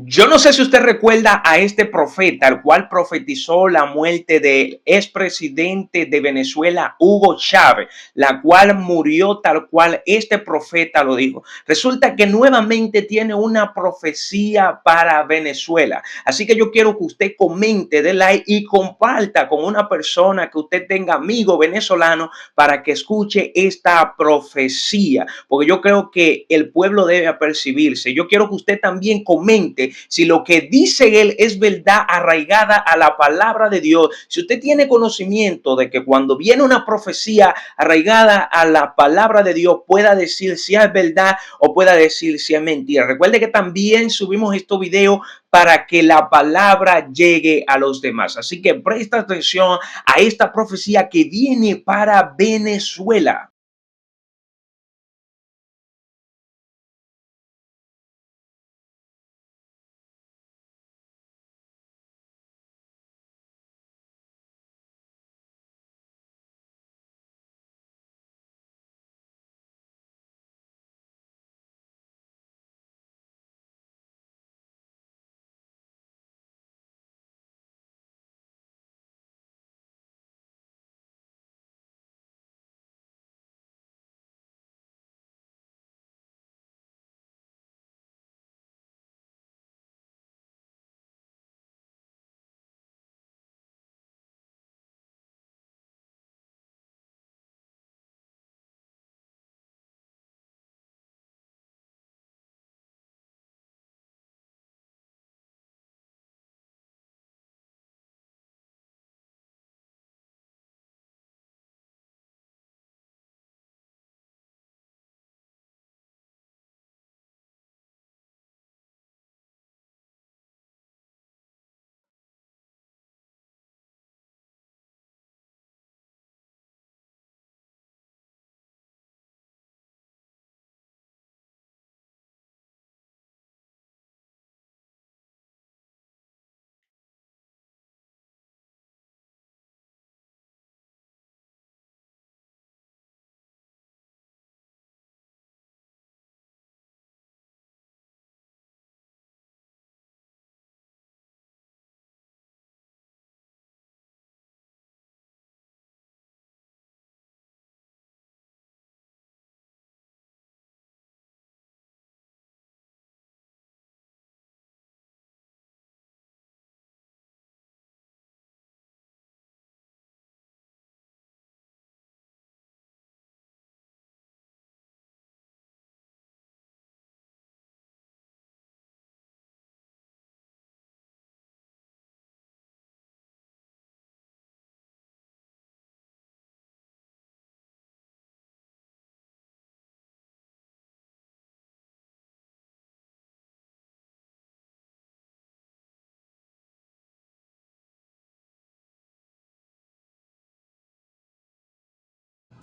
Yo no sé si usted recuerda a este profeta, el cual profetizó la muerte del expresidente de Venezuela, Hugo Chávez, la cual murió tal cual este profeta lo dijo. Resulta que nuevamente tiene una profecía para Venezuela. Así que yo quiero que usted comente, dé like y comparta con una persona que usted tenga amigo venezolano para que escuche esta profecía, porque yo creo que el pueblo debe apercibirse. Yo quiero que usted también comente si lo que dice él es verdad arraigada a la palabra de Dios. Si usted tiene conocimiento de que cuando viene una profecía arraigada a la palabra de Dios, pueda decir si es verdad o pueda decir si es mentira. Recuerde que también subimos estos videos para que la palabra llegue a los demás. Así que presta atención a esta profecía que viene para Venezuela.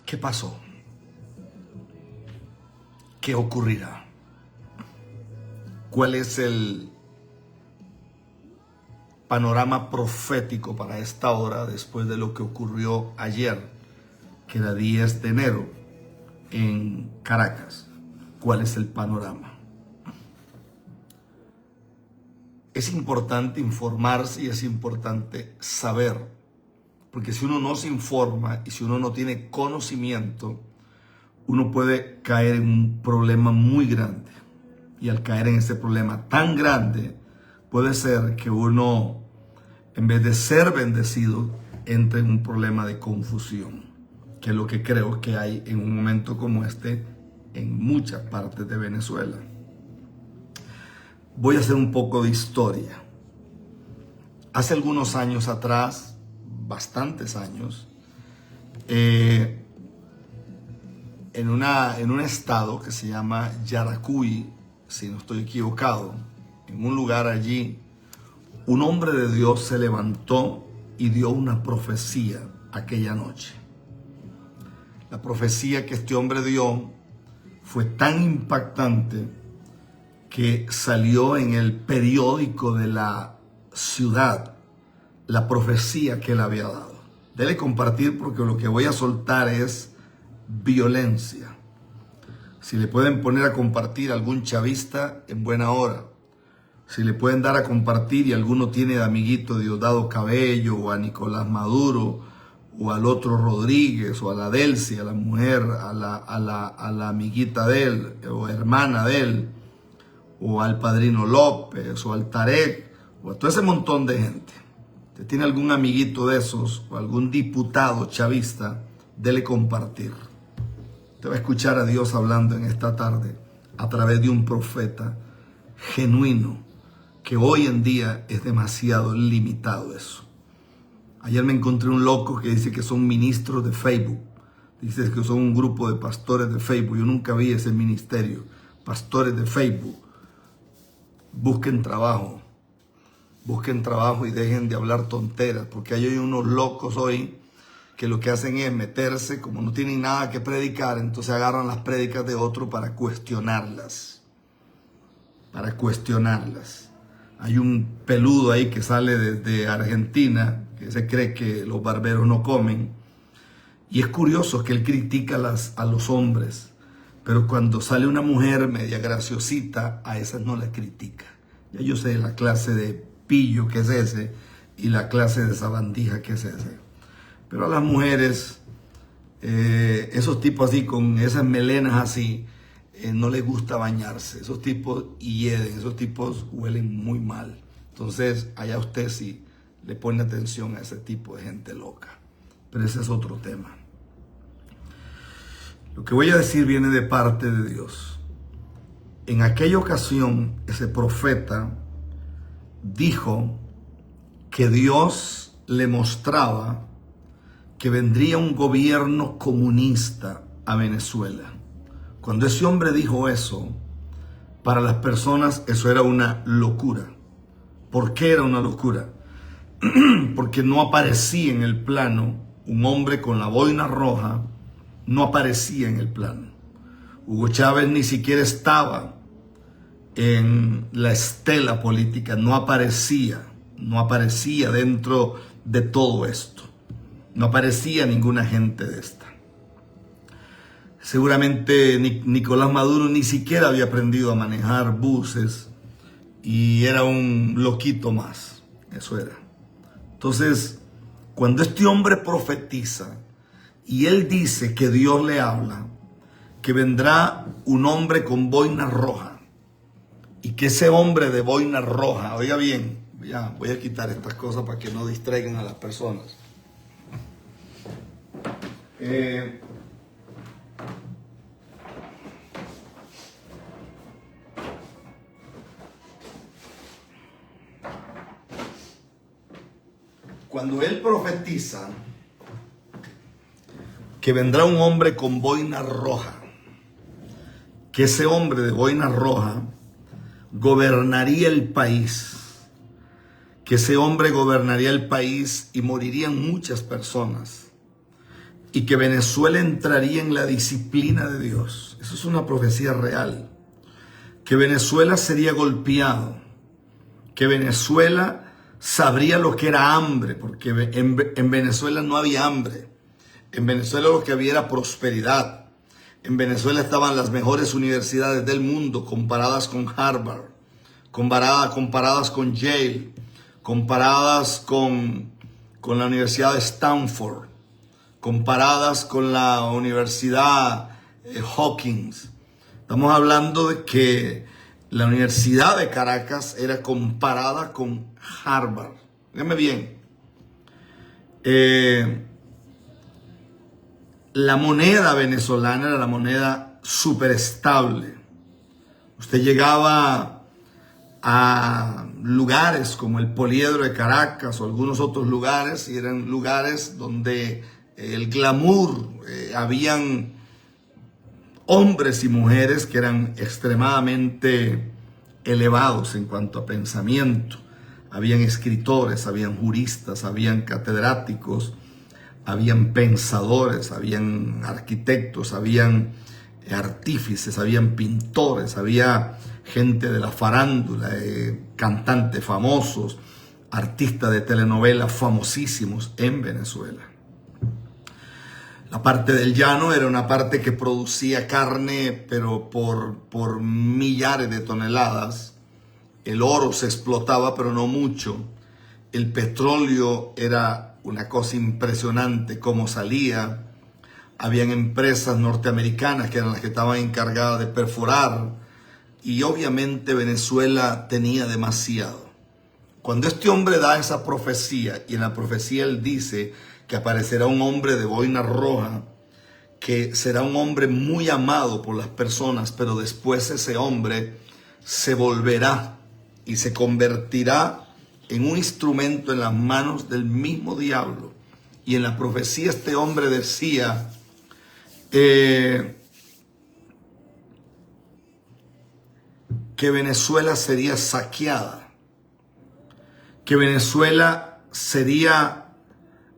¿Qué pasó? ¿Qué ocurrirá? ¿Cuál es el panorama profético para esta hora después de lo que ocurrió ayer, que era 10 de enero en Caracas? ¿Cuál es el panorama? Es importante informarse y es importante saber, porque si uno no se informa y si uno no tiene conocimiento, uno puede caer en un problema muy grande. Y al caer en ese problema tan grande, puede ser que uno, en vez de ser bendecido, entre en un problema de confusión, que es lo que creo que hay en un momento como este en muchas partes de Venezuela. Voy a hacer un poco de historia. Hace algunos años atrás, bastantes años, en un estado que se llama Yaracuy, si no estoy equivocado, en un lugar allí, un hombre de Dios se levantó y dio una profecía aquella noche. La profecía que este hombre dio fue tan impactante que salió en el periódico de la ciudad la profecía que él había dado. Debe compartir porque lo que voy a soltar es violencia. Si le pueden poner a compartir algún chavista, en buena hora. Si le pueden dar a compartir y alguno tiene de amiguito Diosdado Cabello o a Nicolás Maduro o al otro Rodríguez o a la Delcy, a la mujer, a la amiguita de él o hermana de él, o al Padrino López o al Tarek o a todo ese montón de gente. ¿Usted tiene algún amiguito de esos o algún diputado chavista? Dele compartir. Te va a escuchar a Dios hablando en esta tarde a través de un profeta genuino, que hoy en día es demasiado limitado eso. Ayer me encontré un loco que dice que son ministros de Facebook. Dice que son un grupo de pastores de Facebook. Yo nunca vi ese ministerio. Pastores de Facebook. Busquen trabajo y dejen de hablar tonteras, porque hay unos locos hoy que lo que hacen es meterse, como no tienen nada que predicar, entonces agarran las prédicas de otro para cuestionarlas. Hay un peludo ahí que sale desde Argentina, que se cree que los barberos no comen, y es curioso que él critica a los hombres, pero cuando sale una mujer media graciosita, a esas no la critica. Ya yo sé la clase de pillo que es ese y la clase de sabandija que es ese. Pero a las mujeres, esos tipos así, con esas melenas así, no les gusta bañarse. Esos tipos hieden, esos tipos huelen muy mal. Entonces, allá usted sí le pone atención a ese tipo de gente loca. Pero ese es otro tema. Lo que voy a decir viene de parte de Dios. En aquella ocasión, ese profeta dijo que Dios le mostraba que vendría un gobierno comunista a Venezuela. Cuando ese hombre dijo eso, para las personas eso era una locura. ¿Por qué era una locura? Porque no aparecía en el plano un hombre con la boina roja, no aparecía en el plano. Hugo Chávez ni siquiera estaba en la estela política, no aparecía dentro de todo esto. No aparecía ninguna gente de esta. Seguramente Nicolás Maduro ni siquiera había aprendido a manejar buses y era un loquito más. Eso era. Entonces, cuando este hombre profetiza y él dice que Dios le habla, que vendrá un hombre con boina roja y que ese hombre de boina roja, oiga bien, ya voy a quitar estas cosas para que no distraigan a las personas. Cuando él profetiza que vendrá un hombre con boina roja, que ese hombre de boina roja gobernaría el país, que ese hombre gobernaría el país y morirían muchas personas, y que Venezuela entraría en la disciplina de Dios. Eso es una profecía real. Que Venezuela sería golpeado, que Venezuela sabría lo que era hambre, porque en Venezuela no había hambre. En Venezuela lo que había era prosperidad. En Venezuela estaban las mejores universidades del mundo, comparadas con Harvard, comparadas con Yale, comparadas con la Universidad de Stanford, comparadas con la Universidad Hawkins. Estamos hablando de que la Universidad de Caracas era comparada con Harvard. Dígame bien. La moneda venezolana era la moneda súper estable. Usted llegaba a lugares como el Poliedro de Caracas o algunos otros lugares, y eran lugares donde el glamour, habían hombres y mujeres que eran extremadamente elevados en cuanto a pensamiento. Habían escritores, habían juristas, habían catedráticos, habían pensadores, habían arquitectos, habían artífices, habían pintores, había gente de la farándula, cantantes famosos, artistas de telenovelas famosísimos en Venezuela. La parte del llano era una parte que producía carne, pero por millares de toneladas. El oro se explotaba, pero no mucho. El petróleo era una cosa impresionante cómo salía. Habían empresas norteamericanas que eran las que estaban encargadas de perforar. Y obviamente Venezuela tenía demasiado. Cuando este hombre da esa profecía, y en la profecía él dice que aparecerá un hombre de boina roja, que será un hombre muy amado por las personas, pero después ese hombre se volverá y se convertirá en un instrumento en las manos del mismo diablo. Y en la profecía este hombre decía que Venezuela sería saqueada, que Venezuela sería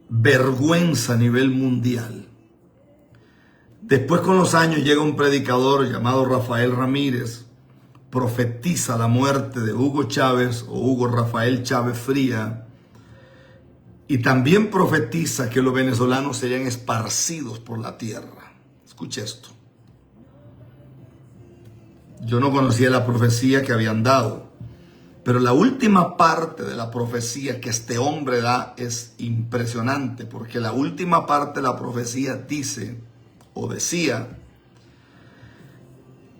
vergüenza a nivel mundial. Después, con los años, llega un predicador llamado Rafael Ramírez, profetiza la muerte de Hugo Chávez o Hugo Rafael Chávez Fría, y también profetiza que los venezolanos serían esparcidos por la tierra. Escuche esto. Yo no conocía la profecía que habían dado, pero la última parte de la profecía que este hombre da es impresionante, porque la última parte de la profecía dice o decía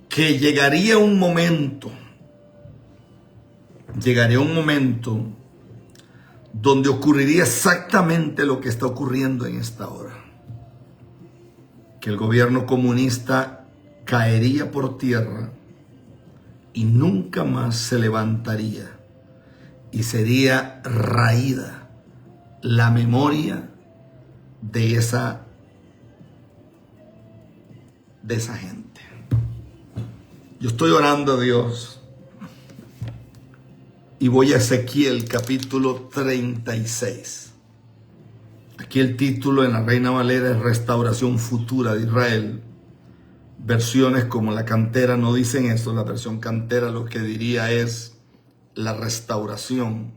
que llegaría un momento donde ocurriría exactamente lo que está ocurriendo en esta hora, que el gobierno comunista caería por tierra y nunca más se levantaría, y sería raída la memoria de esa gente. Yo estoy orando a Dios y voy a Ezequiel capítulo 36. Aquí el título en la Reina Valera es Restauración Futura de Israel. Versiones como la Cantera no dicen eso. La versión Cantera lo que diría es la restauración.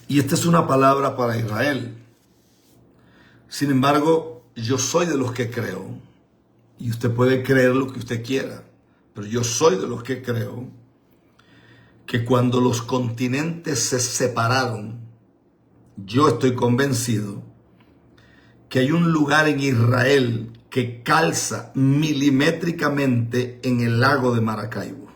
Y esta es una palabra para Israel. Sin embargo, yo soy de los que creo, y usted puede creer lo que usted quiera, pero yo soy de los que creo que cuando los continentes se separaron, yo estoy convencido que hay un lugar en Israel que calza milimétricamente en el lago de Maracaibo.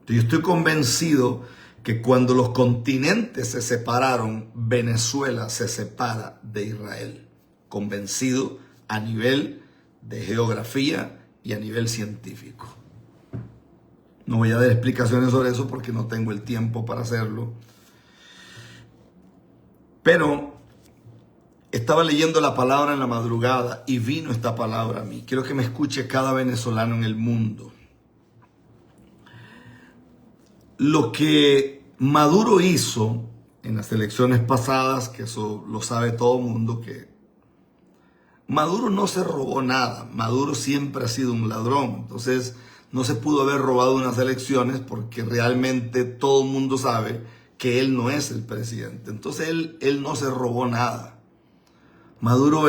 Entonces, yo estoy convencido que cuando los continentes se separaron, Venezuela se separa de Israel. Convencido a nivel de geografía y a nivel científico. No voy a dar explicaciones sobre eso porque no tengo el tiempo para hacerlo. Pero estaba leyendo la palabra en la madrugada y vino esta palabra a mí. Quiero que me escuche cada venezolano en el mundo. Lo que Maduro hizo en las elecciones pasadas, que eso lo sabe todo el mundo, que Maduro no se robó nada. Maduro siempre ha sido un ladrón. Entonces no se pudo haber robado unas elecciones porque realmente todo el mundo sabe que él no es el presidente. Entonces él no se robó nada. Maduro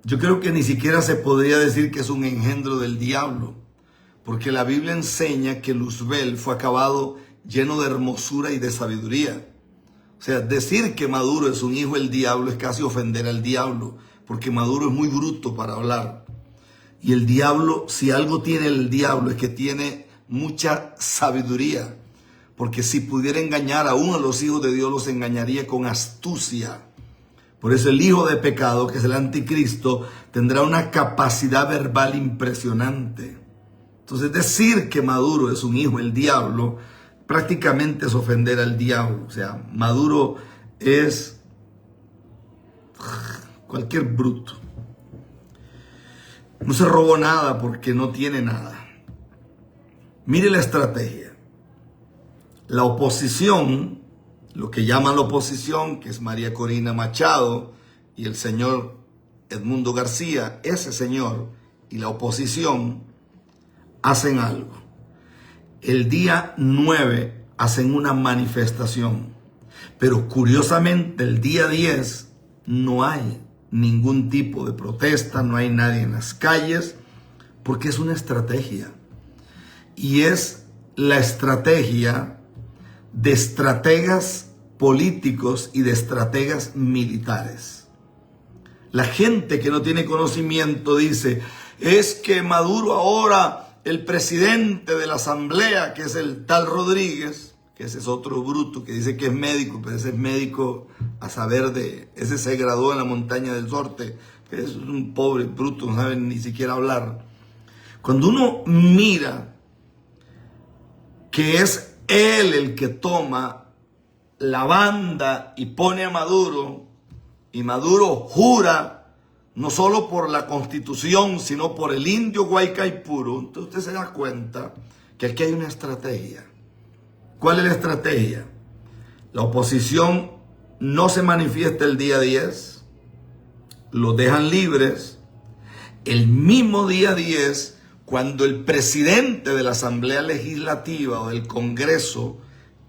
yo creo que ni siquiera se podría decir que es un engendro del diablo, porque la Biblia enseña que Luzbel fue acabado lleno de hermosura y de sabiduría. O sea, decir que Maduro es un hijo del diablo es casi ofender al diablo, porque Maduro es muy bruto para hablar. Y el diablo, si algo tiene el diablo, es que tiene mucha sabiduría. Porque si pudiera engañar a uno de los hijos de Dios, los engañaría con astucia. Por eso el hijo de pecado, que es el anticristo, tendrá una capacidad verbal impresionante. Entonces, decir que Maduro es un hijo del diablo prácticamente es ofender al diablo. O sea, Maduro es cualquier bruto. No se robó nada porque no tiene nada. Mire la estrategia. La oposición, lo que llaman la oposición, que es María Corina Machado y el señor Edmundo García, ese señor y la oposición hacen algo. El día 9 hacen una manifestación, pero curiosamente el día 10 no hay ningún tipo de protesta, no hay nadie en las calles, Porque es una estrategia. Y es la estrategia de estrategas políticos y de estrategas militares. La gente que no tiene conocimiento dice, es que Maduro ahora, el presidente de la asamblea, que es el tal Rodríguez, que ese es otro bruto que dice que es médico, pero ese es médico a saber de, ese se graduó en la montaña del Sorte, que es un pobre bruto, no sabe ni siquiera hablar. Cuando uno mira que es él el que toma la banda y pone a Maduro, y Maduro jura no solo por la Constitución, sino por el indio Guaycaipuro, entonces usted se da cuenta que aquí hay una estrategia. ¿Cuál es la estrategia? La oposición no se manifiesta el día 10, los dejan libres. El mismo día 10, cuando el presidente de la Asamblea Legislativa o del Congreso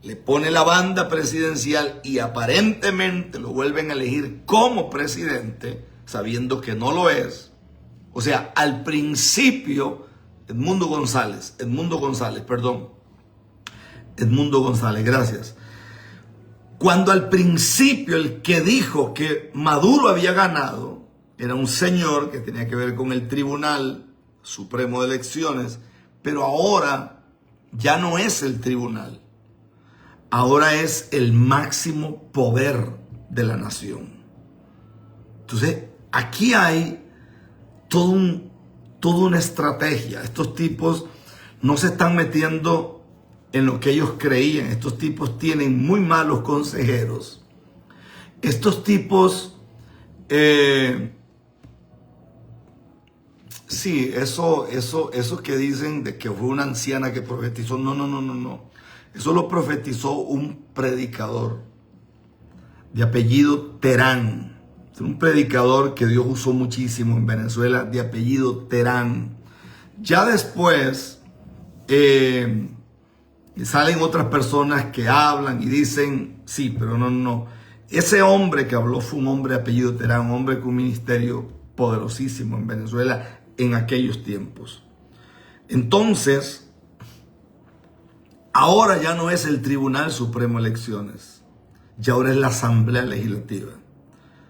le pone la banda presidencial y aparentemente lo vuelven a elegir como presidente, sabiendo que no lo es. O sea, al principio, Edmundo González, gracias. Cuando al principio el que dijo que Maduro había ganado era un señor que tenía que ver con el Tribunal Supremo de Elecciones, pero ahora ya no es el tribunal. Ahora es el máximo poder de la nación. Entonces, aquí hay toda una estrategia. Estos tipos no se están metiendo en lo que ellos creían. Estos tipos tienen muy malos consejeros. Estos tipos, sí, eso que dicen de que fue una anciana que profetizó, no. Eso lo profetizó un predicador de apellido Terán. Un predicador que Dios usó muchísimo en Venezuela, de apellido Terán. Ya después salen otras personas que hablan y dicen, sí, pero no. Ese hombre que habló fue un hombre de apellido Terán, un hombre con un ministerio poderosísimo en Venezuela en aquellos tiempos. Entonces, ahora ya no es el Tribunal Supremo de Elecciones, ya ahora es la Asamblea Legislativa.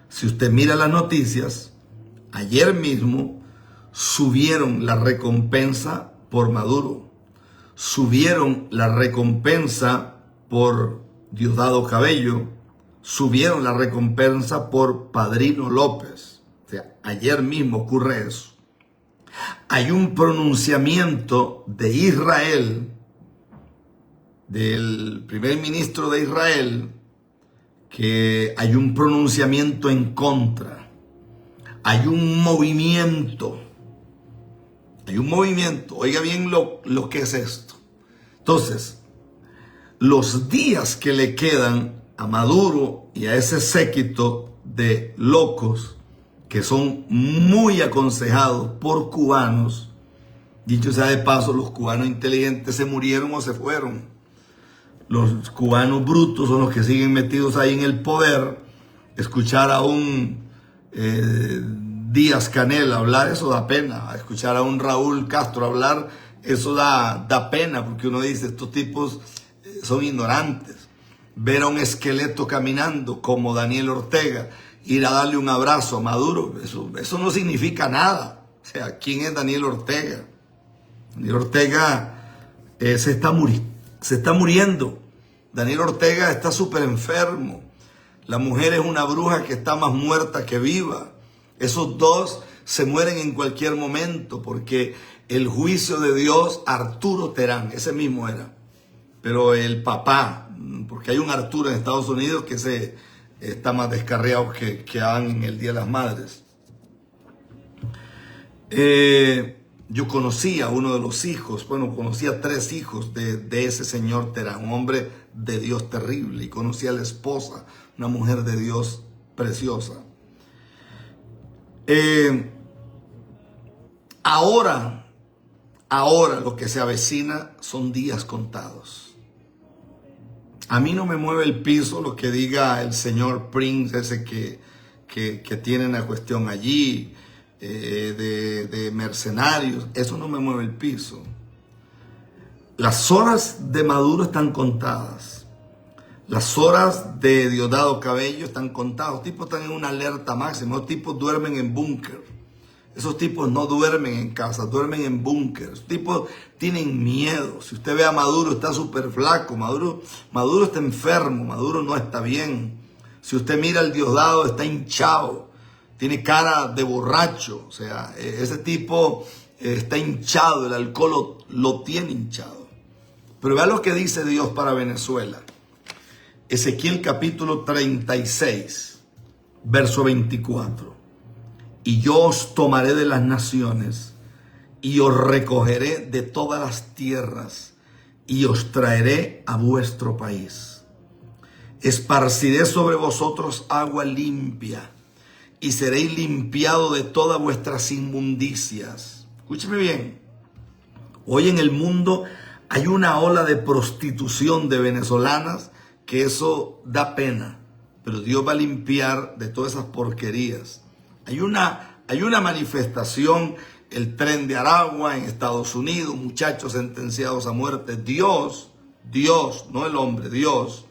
Si usted mira las noticias, ayer mismo subieron la recompensa por Maduro, subieron la recompensa por Diosdado Cabello, subieron la recompensa por Padrino López. O sea, ayer mismo ocurre eso. Hay un pronunciamiento de Israel, del primer ministro de Israel, que hay un pronunciamiento en contra. Hay un movimiento. Oiga bien lo que es esto. Entonces, los días que le quedan a Maduro y a ese séquito de locos que son muy aconsejados por cubanos, dicho sea de paso, los cubanos inteligentes se murieron o se fueron. Los cubanos brutos son los que siguen metidos ahí en el poder. Escuchar a un Díaz Canel hablar, eso da pena. Escuchar a un Raúl Castro hablar, eso da pena, porque uno dice, estos tipos son ignorantes. Ver a un esqueleto caminando como Daniel Ortega, ir a darle un abrazo a Maduro, eso no significa nada. O sea, ¿quién es Daniel Ortega? Daniel Ortega se está muriendo. Daniel Ortega está súper enfermo. La mujer es una bruja que está más muerta que viva. Esos dos se mueren en cualquier momento porque el juicio de Dios, Arturo Terán, ese mismo era. Pero el papá, porque hay un Arturo en Estados Unidos que está más descarriado que en el Día de las Madres. Yo conocí a uno de los hijos, conocí a 3 hijos de ese señor Terán, un hombre de Dios terrible, y conocí a la esposa, una mujer de Dios preciosa. Ahora lo que se avecina son días contados. A mí no me mueve el piso lo que diga el señor Prince, ese que tiene una cuestión allí. de mercenarios, eso no me mueve el piso. Las horas de Maduro están contadas. Las horas de Diosdado Cabello están contadas. Los tipos están en una alerta máxima. Los tipos duermen en búnker. Esos tipos no duermen en casa, duermen en búnker. Esos tipos tienen miedo. Si usted ve a Maduro, está súper flaco. Maduro está enfermo. Maduro no está bien. Si usted mira al Diosdado, está hinchado. Tiene cara de borracho. O sea, ese tipo está hinchado. El alcohol lo tiene hinchado. Pero vea lo que dice Dios para Venezuela. Ezequiel capítulo 36, verso 24. Y yo os tomaré de las naciones y os recogeré de todas las tierras y os traeré a vuestro país. Esparciré sobre vosotros agua limpia y seréis limpiados de todas vuestras inmundicias. Escúcheme bien. Hoy en el mundo hay una ola de prostitución de venezolanas que eso da pena, pero Dios va a limpiar de todas esas porquerías. Hay una manifestación, el Tren de Aragua en Estados Unidos, muchachos sentenciados a muerte. Dios, no el hombre, Dios.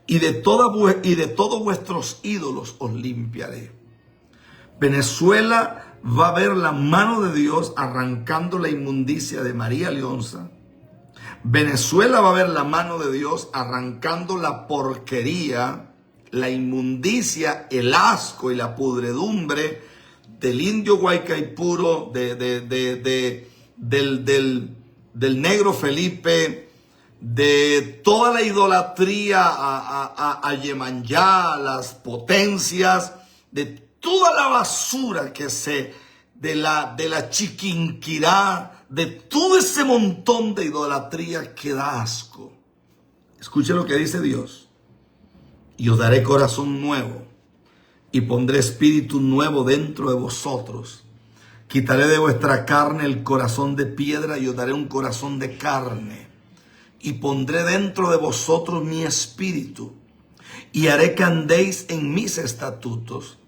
Y de todos vuestros ídolos os limpiaré. Venezuela va a ver la mano de Dios arrancando la inmundicia de María Leonza. Venezuela va a ver la mano de Dios arrancando la porquería, la inmundicia, el asco y la pudredumbre del indio Guaycaipuro, del negro Felipe, de toda la idolatría a Yemanjá, a las potencias, de toda la basura de la Chiquinquirá, de todo ese montón de idolatría que da asco. Escuche lo que dice Dios. Y os daré corazón nuevo y pondré espíritu nuevo dentro de vosotros. Quitaré de vuestra carne el corazón de piedra y os daré un corazón de carne. Y pondré dentro de vosotros mi espíritu y haré que andéis en mis estatutos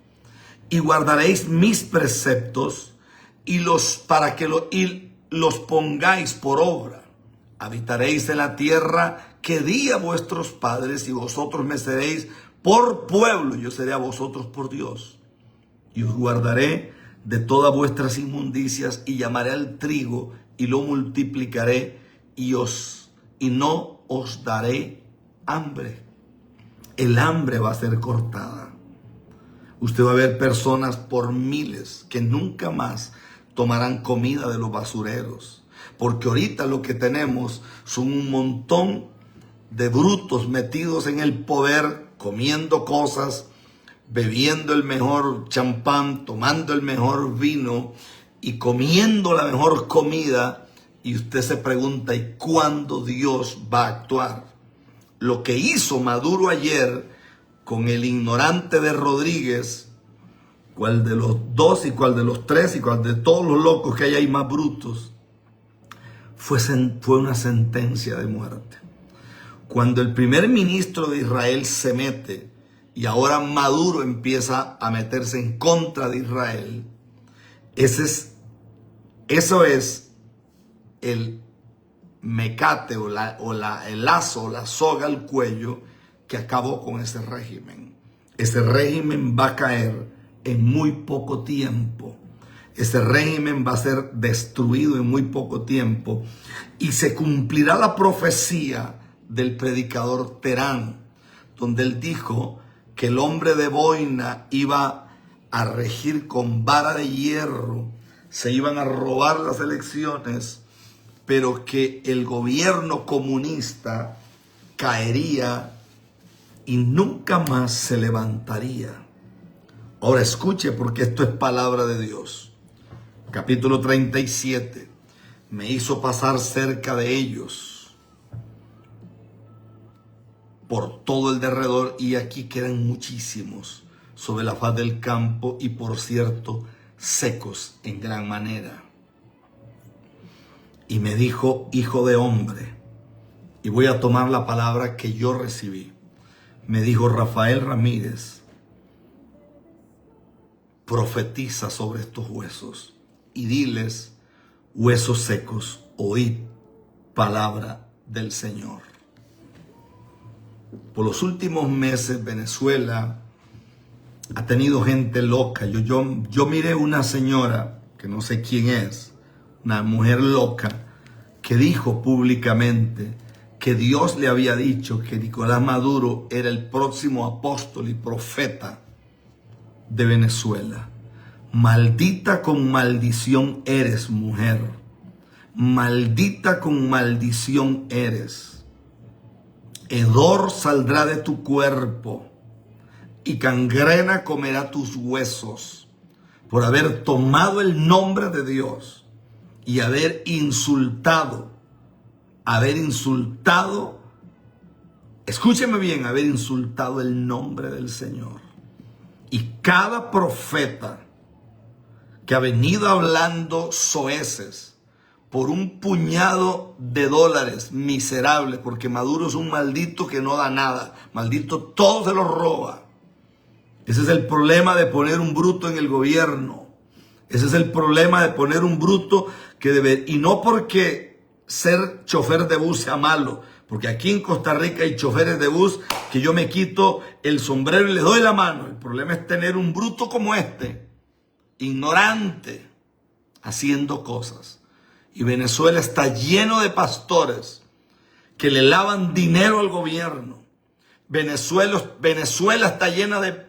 y guardaréis mis preceptos y los pongáis por obra. Habitaréis en la tierra que di a vuestros padres y vosotros me seréis por pueblo, yo seré a vosotros por Dios. Y os guardaré de todas vuestras inmundicias y llamaré al trigo y lo multiplicaré y no os daré hambre. El hambre va a ser cortada. Usted va a ver personas por miles que nunca más tomarán comida de los basureros. Porque ahorita lo que tenemos son un montón de brutos metidos en el poder, comiendo cosas, bebiendo el mejor champán, tomando el mejor vino y comiendo la mejor comida. Y usted se pregunta, ¿y cuándo Dios va a actuar? Lo que hizo Maduro ayer con el ignorante de Rodríguez, cuál de los dos y cuál de los tres y cuál de todos los locos que hay ahí más brutos, fue una sentencia de muerte. Cuando el primer ministro de Israel se mete y ahora Maduro empieza a meterse en contra de Israel, eso es el mecate el lazo o la soga al cuello que acabó con ese régimen. Ese régimen va a caer en muy poco tiempo. Ese régimen va a ser destruido en muy poco tiempo y se cumplirá la profecía del predicador Terán, donde él dijo que el hombre de boina iba a regir con vara de hierro, se iban a robar las elecciones, pero que el gobierno comunista caería y nunca más se levantaría. Ahora escuche, porque esto es palabra de Dios. Capítulo 37. Me hizo pasar cerca de ellos por todo el derredor, y aquí quedan muchísimos sobre la faz del campo, y por cierto, secos en gran manera. Y me dijo, hijo de hombre, y voy a tomar la palabra que yo recibí. Me dijo, Rafael Ramírez, profetiza sobre estos huesos y diles: huesos secos, oíd palabra del Señor. Por los últimos meses Venezuela ha tenido gente loca. Yo miré una señora, que no sé quién es, una mujer loca, que dijo públicamente que Dios le había dicho que Nicolás Maduro era el próximo apóstol y profeta de Venezuela. Maldita con maldición eres, mujer. Maldita con maldición eres. Hedor saldrá de tu cuerpo y gangrena comerá tus huesos por haber tomado el nombre de Dios y haber insultado, escúcheme bien, haber insultado el nombre del Señor. Y cada profeta que ha venido hablando soeces por un puñado de dólares miserables, porque Maduro es un maldito que no da nada, maldito todo se lo roba. Ese es el problema de poner un bruto en el gobierno. Ese es el problema de poner un bruto que debe, y no porque ser chofer de bus sea malo, porque aquí en Costa Rica hay choferes de bus que yo me quito el sombrero y les doy la mano. El problema es tener un bruto como este, ignorante, haciendo cosas. Y Venezuela está lleno de pastores que le lavan dinero al gobierno. Venezuela está llena de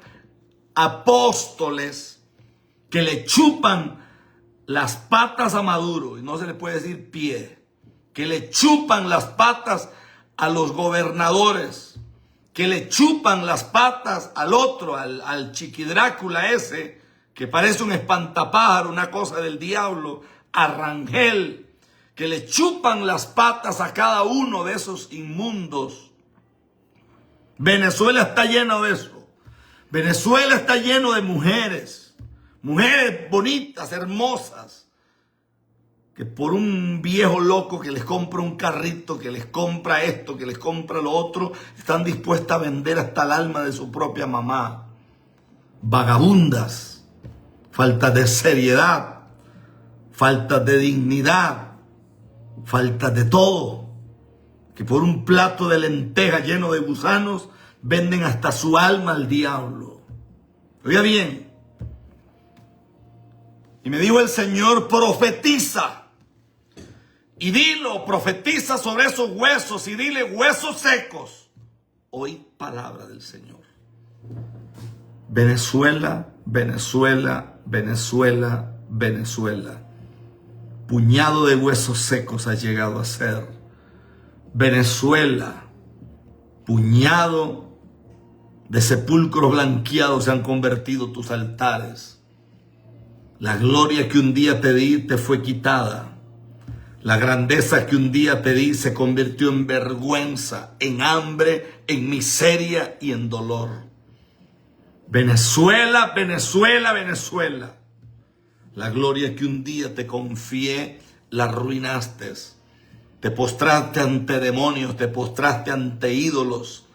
apóstoles que le chupan las patas a Maduro, y no se le puede decir pie, que le chupan las patas a los gobernadores, que le chupan las patas al otro, al chiquidrácula ese, que parece un espantapájaro, una cosa del diablo, a Rangel, que le chupan las patas a cada uno de esos inmundos. Venezuela está lleno de eso. Venezuela está lleno de mujeres bonitas, hermosas, que por un viejo loco que les compra un carrito, que les compra esto, que les compra lo otro, están dispuestas a vender hasta el alma de su propia mamá. Vagabundas, falta de seriedad, falta de dignidad, falta de todo, que por un plato de lentejas lleno de gusanos venden hasta su alma al diablo. Oiga bien. Y me dijo el Señor: profetiza. Y dilo, profetiza sobre esos huesos y dile: huesos secos, oíd palabra del Señor. Venezuela, Venezuela, Venezuela, Venezuela. Puñado de huesos secos ha llegado a ser. Venezuela, puñado de sepulcros blanqueados se han convertido tus altares. La gloria que un día te di te fue quitada. La grandeza que un día te di se convirtió en vergüenza, en hambre, en miseria y en dolor. Venezuela, Venezuela, Venezuela. La gloria que un día te confié la arruinaste. Te postraste ante demonios, te postraste ante ídolos.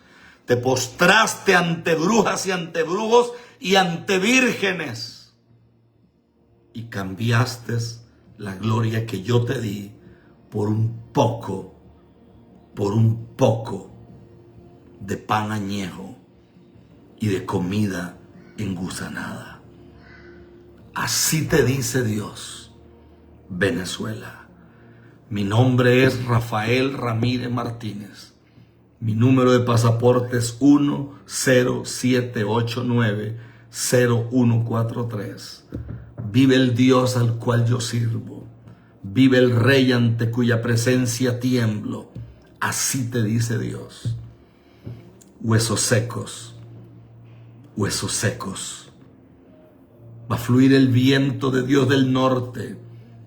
Te postraste ante brujas y ante brujos y ante vírgenes. Y cambiaste la gloria que yo te di por un poco de pan añejo y de comida engusanada. Así te dice Dios, Venezuela. Mi nombre es Rafael Ramírez Martínez. Mi número de pasaporte es 107890143. Vive el Dios al cual yo sirvo. Vive el Rey ante cuya presencia tiemblo. Así te dice Dios. Huesos secos, huesos secos. Va a fluir el viento de Dios del norte.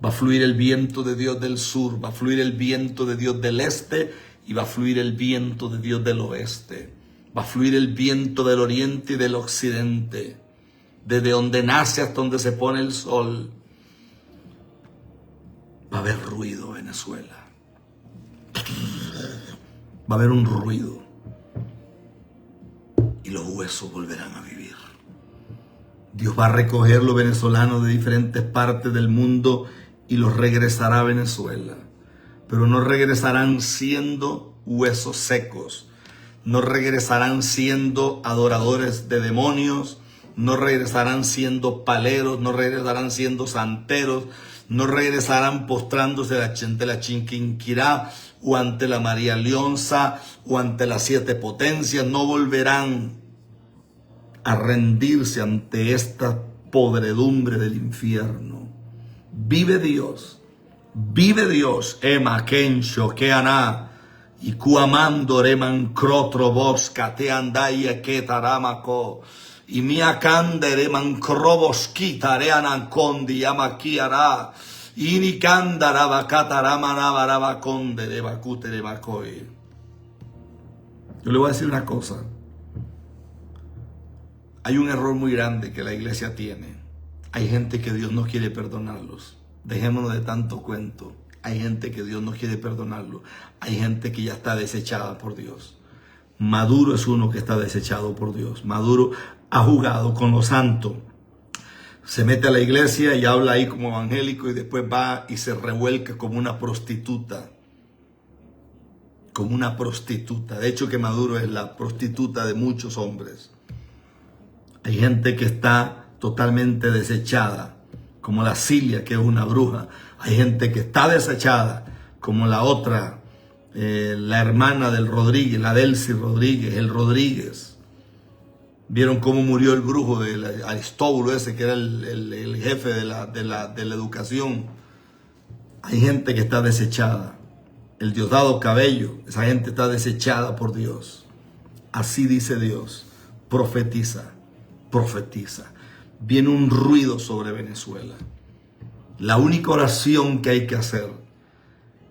Va a fluir el viento de Dios del sur. Va a fluir el viento de Dios del este. Y va a fluir el viento de Dios del oeste. Va a fluir el viento del oriente y del occidente. Desde donde nace hasta donde se pone el sol. Va a haber ruido, Venezuela. Va a haber un ruido. Y los huesos volverán a vivir. Dios va a recoger los venezolanos de diferentes partes del mundo y los regresará a Venezuela. Pero no regresarán siendo huesos secos. No regresarán siendo adoradores de demonios. No regresarán siendo paleros. No regresarán siendo santeros. No regresarán postrándose ante la Chinquinquirá o ante la María Leonza o ante las 7 potencias. No volverán a rendirse ante esta podredumbre del infierno. Vive Dios, Ema Kensho, Keana, y Kuamando Reman Crotro Bosca, te andaya que taramako, y mia candere man crobosquita, reanan condi, amakiara, y ni candara bacatarama conde de bacute de bacoy. Yo le voy a decir una cosa. Hay un error muy grande que la iglesia tiene. Hay gente que Dios no quiere perdonarlos. Dejémonos de tanto cuento. Hay gente que Dios no quiere perdonarlo. Hay gente que ya está desechada por Dios. Maduro es uno que está desechado por Dios. Maduro ha jugado con lo santo. Se mete a la iglesia y habla ahí como evangélico y después va y se revuelca como una prostituta. Como una prostituta. De hecho que Maduro es la prostituta de muchos hombres. Hay gente que está totalmente desechada, como la Cilia, que es una bruja. Hay gente que está desechada, como la otra, la hermana del Rodríguez, la Delcy Rodríguez, el Rodríguez. ¿Vieron cómo murió el brujo del Aristóbulo ese, que era el jefe de la educación? Hay gente que está desechada. El Diosdado Cabello, esa gente está desechada por Dios. Así dice Dios. Profetiza. Viene un ruido sobre Venezuela. La única oración que hay que hacer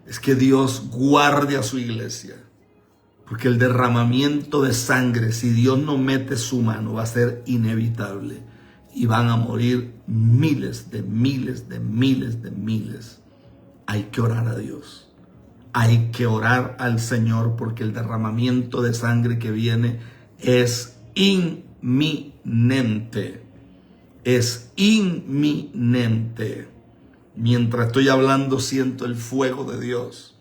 es que Dios guarde a su iglesia. Porque el derramamiento de sangre, si Dios no mete su mano, va a ser inevitable. Y van a morir miles. Hay que orar a Dios. Hay que orar al Señor porque el derramamiento de sangre que viene es inminente. Es inminente. Mientras estoy hablando, siento el fuego de Dios.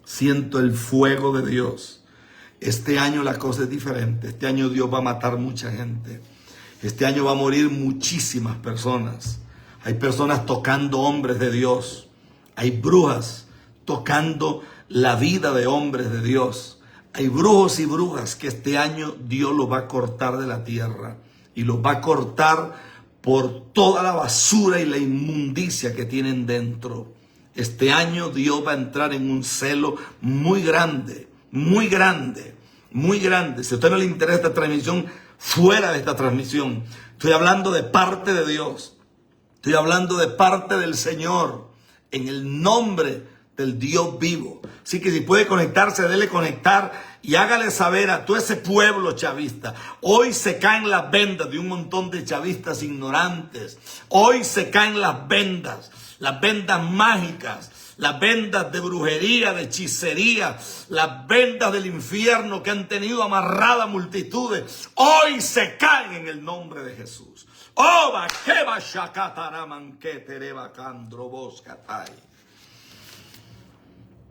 Siento el fuego de Dios. Este año la cosa es diferente. Este año Dios va a matar mucha gente. Este año va a morir muchísimas personas. Hay personas tocando hombres de Dios. Hay brujas tocando la vida de hombres de Dios. Hay brujos y brujas que este año Dios los va a cortar de la tierra. Y los va a cortar por toda la basura y la inmundicia que tienen dentro. Este año Dios va a entrar en un celo muy grande. Muy grande. Si a usted no le interesa esta transmisión, fuera de esta transmisión. Estoy hablando de parte de Dios. Estoy hablando de parte del Señor. En el nombre del Dios vivo. Así que si puede conectarse, déle conectar y hágale saber a todo ese pueblo chavista. Hoy se caen las vendas de un montón de chavistas ignorantes. Hoy se caen las vendas mágicas. Las vendas de brujería, de hechicería, las vendas del infierno que han tenido amarradas multitudes, hoy se caen en el nombre de Jesús.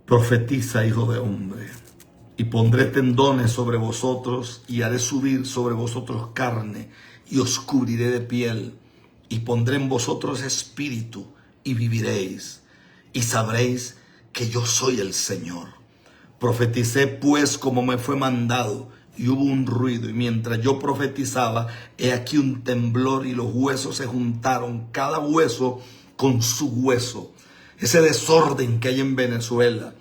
Profetiza, hijo de hombre, y pondré tendones sobre vosotros, y haré subir sobre vosotros carne, y os cubriré de piel, y pondré en vosotros espíritu, y viviréis. Y sabréis que yo soy el Señor. Profeticé pues como me fue mandado, y hubo un ruido, y mientras yo profetizaba, he aquí un temblor, y los huesos se juntaron, cada hueso con su hueso. Ese desorden que hay en Venezuela,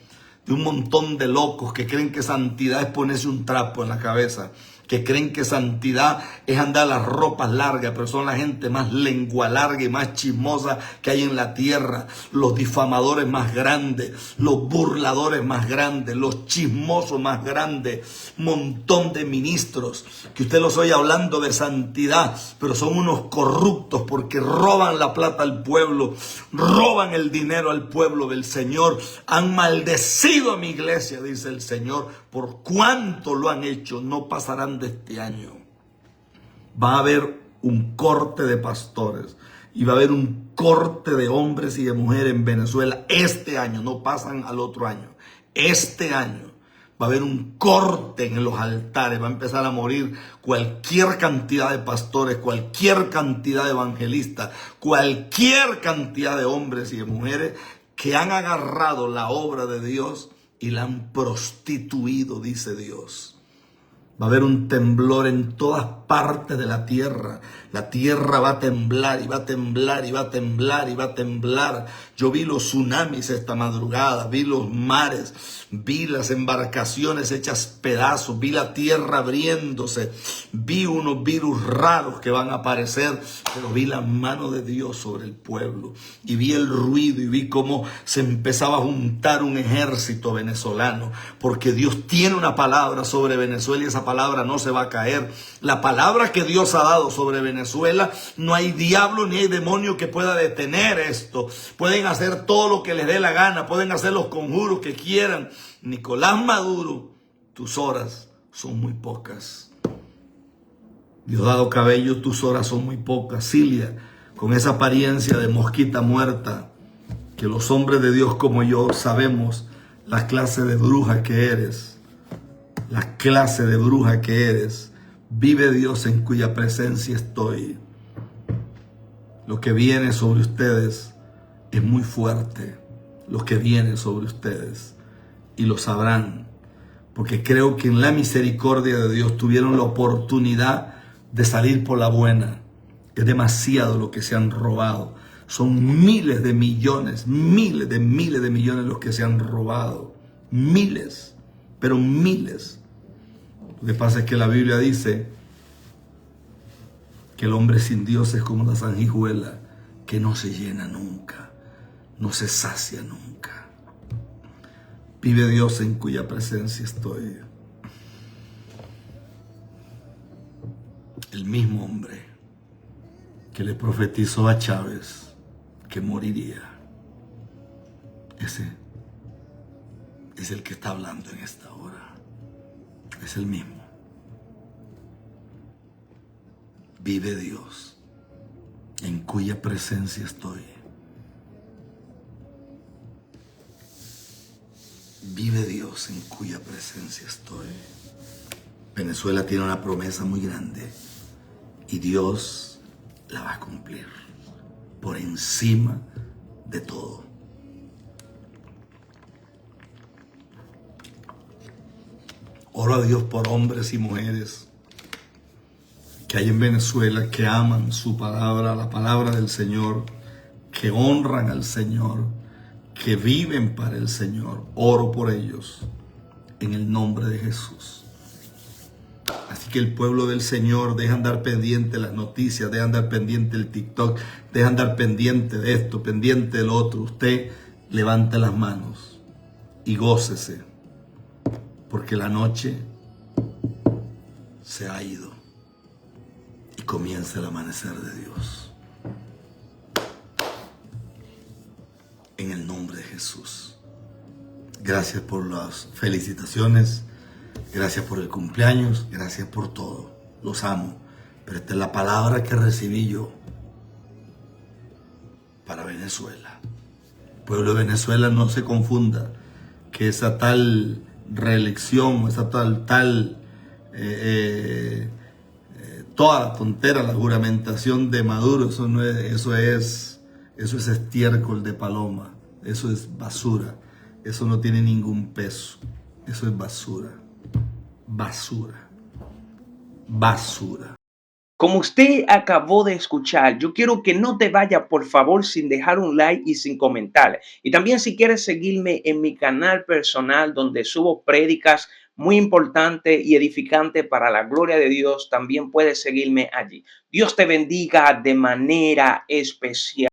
de un montón de locos que creen que santidad es ponerse un trapo en la cabeza, que creen que santidad es andar las ropas largas, pero son la gente más lengua larga y más chismosa que hay en la tierra, los difamadores más grandes, los burladores más grandes, los chismosos más grandes, montón de ministros que usted los oye hablando de santidad, pero son unos corruptos porque roban la plata al pueblo, roban el dinero al pueblo del Señor, han maldecido a mi iglesia, dice el Señor, por cuánto lo han hecho. No pasarán de este año. Va a haber un corte de pastores y va a haber un corte de hombres y de mujeres en Venezuela este año, no pasan al otro año, este año. Va a haber un corte en los altares, va a empezar a morir cualquier cantidad de pastores, cualquier cantidad de evangelistas, cualquier cantidad de hombres y de mujeres que han agarrado la obra de Dios y la han prostituido, dice Dios. Va a haber un temblor en todas partes de la tierra. La tierra va a temblar y va a temblar y va a temblar y va a temblar. Yo vi los tsunamis esta madrugada, vi los mares, vi las embarcaciones hechas pedazos, vi la tierra abriéndose, vi unos virus raros que van a aparecer, pero vi la mano de Dios sobre el pueblo y vi el ruido y vi cómo se empezaba a juntar un ejército venezolano, porque Dios tiene una palabra sobre Venezuela y esa palabra no se va a caer. La palabra que Dios ha dado sobre Venezuela, no hay diablo ni hay demonio que pueda detener esto. Pueden hacer todo lo que les dé la gana, pueden hacer los conjuros que quieran. Nicolás Maduro, tus horas son muy pocas. Diosdado Cabello, tus horas son muy pocas. Cilia, con esa apariencia de mosquita muerta, que los hombres de Dios como yo sabemos la clase de bruja que eres. La clase de bruja que eres. Vive Dios en cuya presencia estoy. Lo que viene sobre ustedes es muy fuerte. Lo que viene sobre ustedes. Y lo sabrán. Porque creo que en la misericordia de Dios tuvieron la oportunidad de salir por la buena. Es demasiado lo que se han robado. Son miles de millones los que se han robado. Miles, pero miles. Lo que pasa es que la Biblia dice que el hombre sin Dios es como una sanguijuela que no se llena nunca, no se sacia nunca. Vive Dios en cuya presencia estoy. El mismo hombre que le profetizó a Chávez que moriría, ese es el que está hablando en esta hora. Es el mismo. Vive Dios en cuya presencia estoy. Vive Dios en cuya presencia estoy. Venezuela tiene una promesa muy grande y Dios la va a cumplir por encima de todo. Oro a Dios por hombres y mujeres que hay en Venezuela que aman su palabra, la palabra del Señor, que honran al Señor, que viven para el Señor. Oro por ellos en el nombre de Jesús. Así que el pueblo del Señor deja andar pendiente las noticias, deja andar pendiente el TikTok, deja andar pendiente de esto, pendiente del otro. Usted levante las manos y gócese, porque la noche se ha ido y comienza el amanecer de Dios. En el nombre de Jesús. Gracias por las felicitaciones. Gracias por el cumpleaños. Gracias por todo. Los amo. Pero esta es la palabra que recibí yo para Venezuela. Pueblo de Venezuela, no se confunda que esa tal reelección, esa toda la tontera, la juramentación de Maduro, eso es estiércol de paloma, eso es basura, eso no tiene ningún peso, eso es basura, basura, basura. Como usted acabó de escuchar, yo quiero que no te vaya, por favor, sin dejar un like y sin comentar. Y también si quieres seguirme en mi canal personal donde subo prédicas muy importantes y edificantes para la gloria de Dios, también puedes seguirme allí. Dios te bendiga de manera especial.